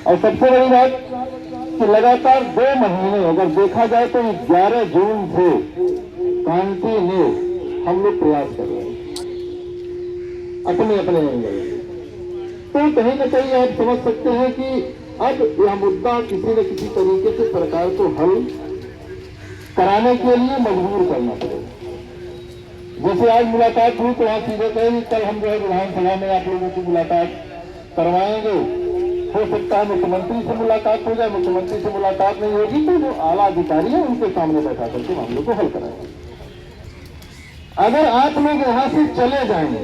और सबसे बड़ी बात कि लगातार 2 महीने अगर देखा जाए तो 11 जून से कंटिन्यू हम लोग प्रयास कर रहे हैं अपने अपने एंगल। तो कहीं ना कहीं आप समझ सकते हैं कि अब यह मुद्दा किसी न किसी तरीके से सरकार को हल कराने के लिए मजबूर करना पड़ेगा। जैसे आज मुलाकात हुई तो आप सीधे कहें कल हम जो है विधानसभा में आप लोगों की मुलाकात करवाएंगे। हो सकता है मुख्यमंत्री से मुलाकात हो जाए, मुख्यमंत्री से मुलाकात नहीं होगी तो जो आला अधिकारी है उनके सामने बैठा करके मामले को हल कराएंगे। अगर आप लोग यहां से चले जाएंगे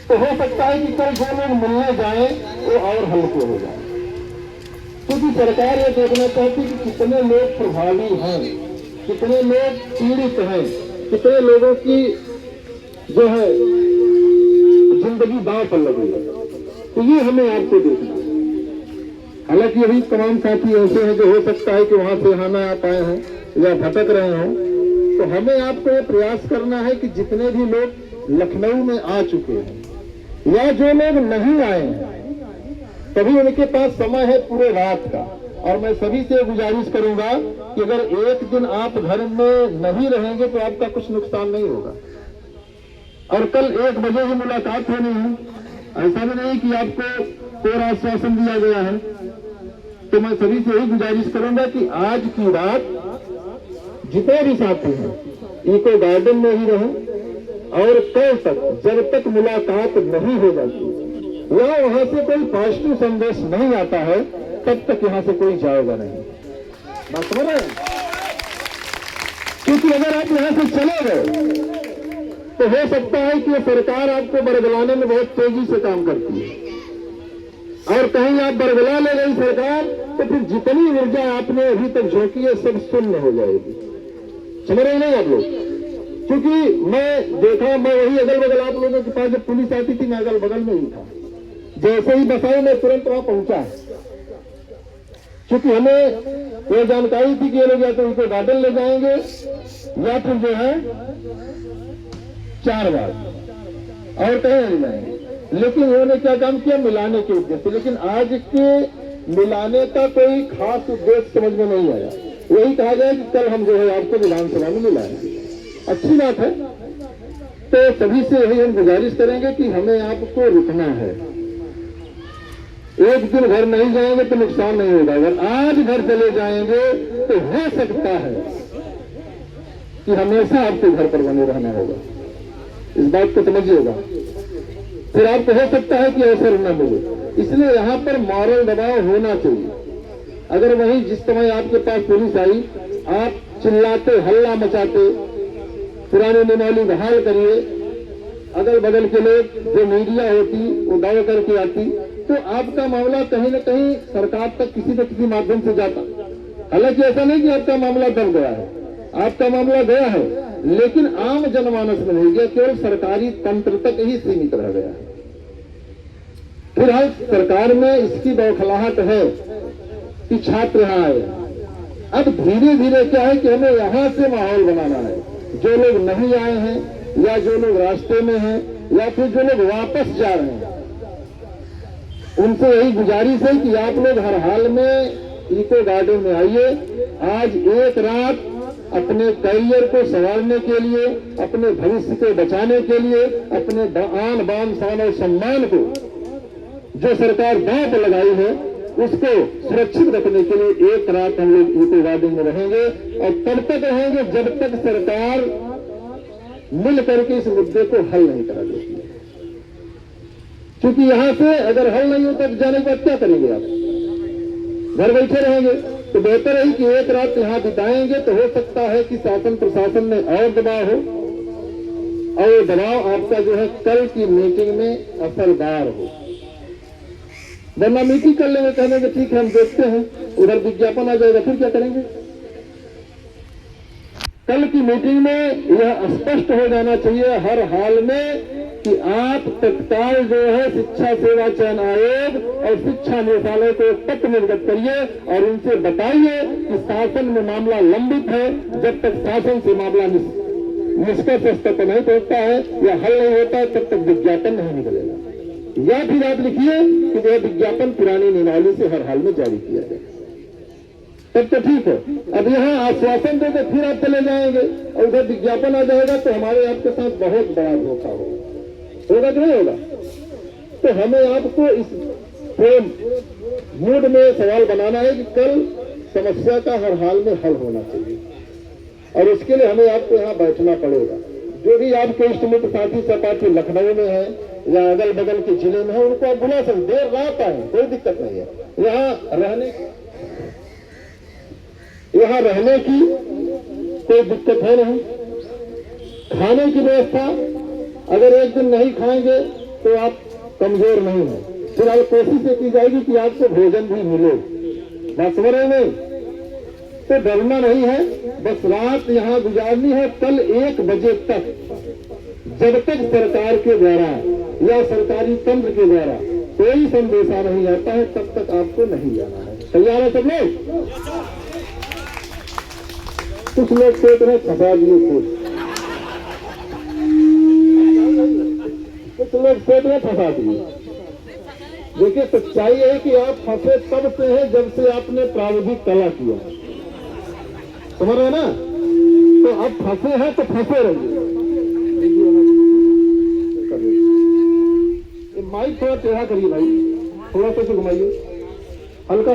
तो हो सकता है कि कल जो लोग मिलने जाएं वो और हल्के हो जाए, क्योंकि सरकार ये देखना चाहती है कि कितने लोग प्रभावी हैं, कितने लोग पीड़ित हैं, कितने लोगों की जो है जिंदगी दांव पर लगी है। तो ये हमें आपको देखना है। हालांकि अभी तमाम साथी ऐसे हैं जो हो सकता है कि वहां से यहाँ ना आ पाए हों या भटक रहे हों, तो हमें आपको ये प्रयास करना है कि जितने भी लोग लखनऊ में आ चुके हैं या जो लोग नहीं आए हैं, तभी उनके पास समय है पूरे रात का। और मैं सभी से गुजारिश करूंगा कि अगर एक दिन आप घर में नहीं रहेंगे तो आपका कुछ नुकसान नहीं होगा। और कल 1 बजे ही मुलाकात होनी है, ऐसा भी नहीं कि आपको कोई आश्वासन दिया गया है। तो मैं सभी से यही गुजारिश करूंगा कि आज की रात जितने भी साथी हैं इको गार्डन में ही रहें और कल तक जब तक मुलाकात नहीं हो जाती या वहां से कोई पॉजिटिव संदेश नहीं आता है तब तक यहां से कोई जाएगा नहीं। बात समझ रहे हैं? क्योंकि अगर आप यहां से चले गए तो हो सकता है कि सरकार आपको बरगलाने में बहुत तेजी से काम करती है, और कहीं आप बरगला ले गई सरकार तो फिर जितनी ऊर्जा आपने अभी तक झोंकी है सब शून्य हो जाएगी। समझ रहे नहीं आप लोग? क्योंकि मैं देखा, मैं वही अगल बगल आप लोगों के पास जब पुलिस आती थी मैं अगल बगल में ही था, जैसे ही बस आई मैं तुरंत वहां पहुंचा, क्योंकि हमें ये जानकारी थी कि ये लोग या तो उनको गार्डन ले जाएंगे या फिर जो है 4 बार और कहीं नहीं जाएंगे। लेकिन उन्होंने क्या काम किया, मिलाने के उद्देश्य। लेकिन आज के मिलाने का कोई खास उद्देश्य समझ में नहीं आया। वही कहा जाए कि कल हम जो है आपको विधानसभा में मिलाएंगे, अच्छी बात है। तो सभी से यही हम गुजारिश करेंगे कि हमें आपको रुकना है। एक दिन घर नहीं जाएंगे तो नुकसान नहीं होगा, अगर आज घर चले जाएंगे तो हो सकता है कि हमेशा आपको घर पर बने रहना होगा। इस बात को समझिएगा। फिर आपको हो सकता है कि अवसर न मिले, इसलिए यहाँ पर मॉरल दबाव होना चाहिए। अगर वहीं जिस समय आपके पास पुलिस आई आप चिल्लाते, हल्ला मचाते, पुरानी निमौली बहाल करिए, अगल बगल के लोग जो मीडिया होती वो दौड़ करके आती, तो आपका मामला कहीं न कहीं सरकार तक किसी न किसी माध्यम से जाता। हालांकि ऐसा नहीं कि आपका मामला दब गया है, आपका मामला गया है, लेकिन आम जनमानस में नहीं गया, केवल सरकारी तंत्र तक ही सीमित रह गया है। फिलहाल सरकार में इसकी बौखलाहट है कि छात्र यहाँ आए। अब धीरे धीरे क्या है कि हमें यहाँ से माहौल बनाना है। जो लोग नहीं आए हैं या जो लोग रास्ते में हैं या फिर जो लोग वापस जा रहे हैं, उनसे यही गुजारिश है कि आप लोग हर हाल में इको गार्डन में आइए। आज एक रात अपने करियर को संवारने के लिए, अपने भविष्य को बचाने के लिए, अपने आन बान शान और सम्मान को जो सरकार दांव पर लगाई है उसको सुरक्षित रखने के लिए एक रात हम लोग इको गार्डन में रहेंगे। और तब तक रहेंगे जब तक सरकार मिल करके इस मुद्दे को हल नहीं करा देती है। क्योंकि यहां से अगर हल नहीं होता तो जाने के बाद क्या करेंगे आप? घर बैठे रहेंगे। तो बेहतर है कि एक रात यहां बिताएंगे तो हो सकता है कि शासन प्रशासन में और दबाव हो और दबाव आपका जो है कल की मीटिंग में असरदार हो। वरना मीटिंग कर लेंगे, कहेंगे ठीक है हम देखते हैं, उधर विज्ञापन आ जाएगा, फिर क्या करेंगे? कल की मीटिंग में यह स्पष्ट हो जाना चाहिए हर हाल में कि आप तत्काल जो है शिक्षा सेवा चयन आयोग और शिक्षा निदेशालय को पत्र निर्गत करिए और उनसे बताइए कि शासन में मामला लंबित है। जब तक शासन से मामला निष्कर्ष स्तर पर नहीं पहुंचता है या हल नहीं होता है तब तक विज्ञापन नहीं निकलेगा। या फिर आप लिखिए कि यह विज्ञापन पुरानी नियमावली से हर हाल में जारी किया जाए, तब तो ठीक है। अब यहाँ आश्वासन देकर फिर आप चले जाएंगे और उधर विज्ञापन आ जाएगा तो हमारे आपके साथ बहुत बड़ा धोखा होगा कि नहीं होगा? तो हमें आपको इस प्रेम मूड में सवाल बनाना है कि कल समस्या का हर हाल में हल होना चाहिए, और उसके लिए हमें आपको यहाँ बैठना पड़ेगा। जो भी आपके इष्टमित्र साथी सहपाठी लखनऊ में है या अगल बगल के जिले में है, उनको आप बुला सकते, देर रात आए, कोई दिक्कत नहीं है। यहाँ रहने की कोई दिक्कत है नहीं। खाने की व्यवस्था अगर एक दिन नहीं खाएंगे तो आप कमजोर नहीं है, फिलहाल कोशिश की जाएगी कि आपको भोजन भी मिले। बात समझ रहे हैं? तो डरना नहीं है, बस रात यहाँ गुजारनी है। कल 1 बजे तक जब तक सरकार के द्वारा या सरकारी तंत्र के द्वारा कोई संदेशा नहीं आता है तब तक आपको नहीं जाना है। तैयार है सब लोग? कुछ लोग सोच रहे फंसा दिए, कुछ लोग सोच रहे फंसा दिए। देखिए सच्चाई है कि आप फंसे तब से हैं जब से आपने प्राविधिक कला किया, समझ रहे ना? तो अब फंसे हैं तो फंसे रहिए। माइक थोड़ा टेढ़ा करिए भाई, थोड़ा सा घुमाइए, हल्का